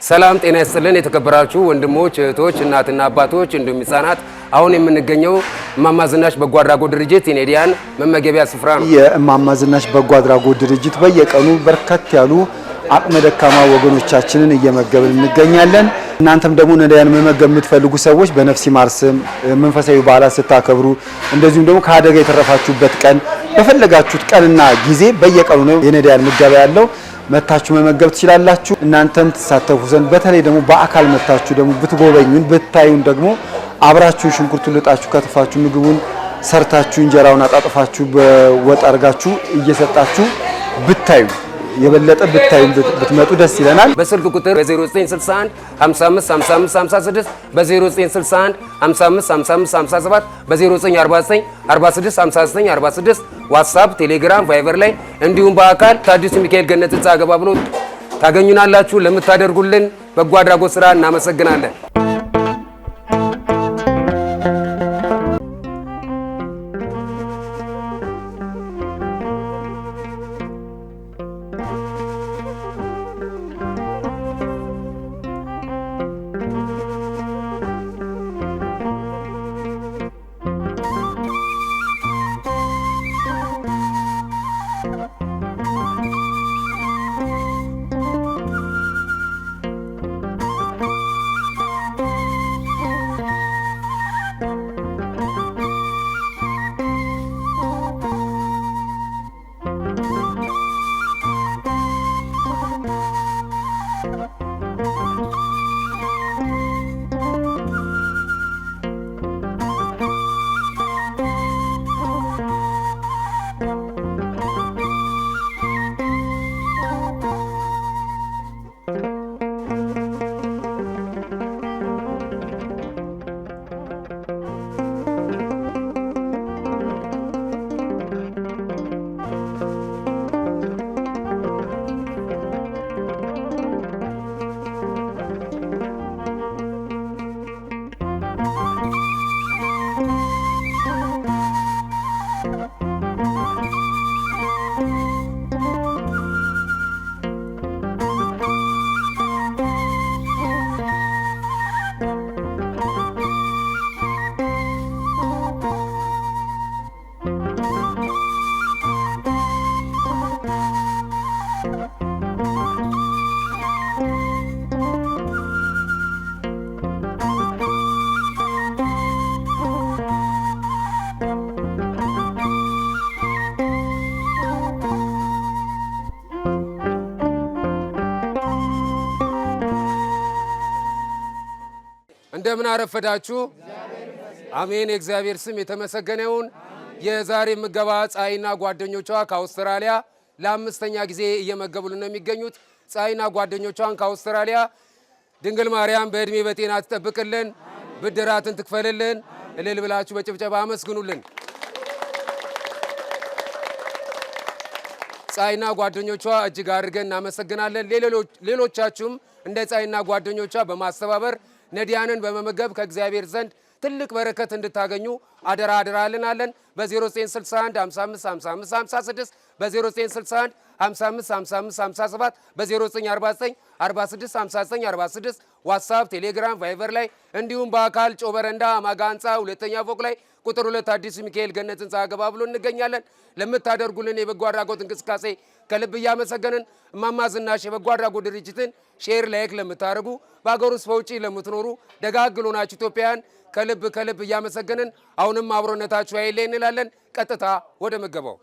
ሰላም ጤና ይስጥልን የተከበራችሁ ወንድሞች እህቶች እናትና አባቶች እንዲሁም ህጻናት አሁን የምንገኘው እማማ ዝናሽ በጎ አድራጎት ድርጅት የኔዲያን መመገቢያ ስፍራ ነው። የእማማ ዝናሽ በጎ አድራጎት ድርጅት በየቀኑ በርከት ያሉ አቅመ ደካማ ወገኖቻችንን እየመገበን እንገኛለን። እናንተም ደግሞ ነዳያን መመገብ የምትፈልጉ ሰዎች በነፍስ ይማር ስም መንፈሳዊ በዓላት ስታከብሩ እንደዚሁም ደግሞ ከአደጋ የተረፋችሁበት ቀን በፈለጋችሁት ቀንና ጊዜ በየቀኑ ነው የነዳያን ምገባ ያለው። መታችሁ መመገብ ትችላላችሁ። እናንተም ተሳተፉ ዘንድ በተለይ ደግሞ በአካል መታችሁ ደግሞ ብትጎበኙን ብታዩን ደግሞ አብራችሁ ሽንኩርቱን ልጣችሁ ከትፋችሁ ምግቡን ሰርታችሁ እንጀራውን አጣጥፋችሁ በወጥ አርጋችሁ እየሰጣችሁ ብታዩ የበለጠ ብታዩ ብትመጡ ደስ ይለናል። በስልክ ቁጥር በ0961 55 55 56 በ0961 55 55 57 በ0949 46 59 46 ዋትስአፕ፣ ቴሌግራም፣ ቫይበር ላይ እንዲሁም በአካል አዲሱ ሚካኤል ገነት ህንጻ ገባ ብሎ ታገኙናላችሁ። ለምታደርጉልን በጎ አድራጎት ስራ እናመሰግናለን። እንደምን አረፈዳችሁ። አሜን። የእግዚአብሔር ስም የተመሰገነ ይሁን። የዛሬ ምገባ ፀሐይና ጓደኞቿ ከአውስትራሊያ ለአምስተኛ ጊዜ እየመገቡልን ነው የሚገኙት። ፀሐይና ጓደኞቿን ከአውስትራሊያ ድንግል ማርያም በእድሜ በጤና ትጠብቅልን፣ ብድራትን ትክፈልልን። እልል ብላችሁ በጭብጨባ አመስግኑልን። ፀሐይና ጓደኞቿ እጅግ አድርገን እናመሰግናለን። ሌሎቻችሁም እንደ ፀሐይና ጓደኞቿ በማስተባበር ነዳያንን በመመገብ ከእግዚአብሔር ዘንድ ትልቅ በረከት እንድታገኙ አደራ አለን። በ0961 55 55 56 በ0961 55 55 57 በ0949 46 59 46 ዋትስአፕ፣ ቴሌግራም፣ ቫይበር ላይ እንዲሁም በአካል ጮበረንዳ አማጋ ህንጻ ሁለተኛ ፎቅ ላይ ቁጥር 2 አዲሱ ሚካኤል ገነት ህንጻ ገባ ብሎ እንገኛለን። ለምታደርጉልን የበጎ አድራጎት እንቅስቃሴ ከልብ እያመሰገንን እማማ ዝናሽ የበጎ አድራጎት ድርጅትን ሼር ላይክ ለምታደርጉ በአገር ውስጥ በውጪ ለምትኖሩ ደጋግ ሆናችሁ ኢትዮጵያውያን ከልብ እያመሰገንን አሁንም አብሮነታችሁ አይለይ እንላለን። ቀጥታ ወደ ምገባው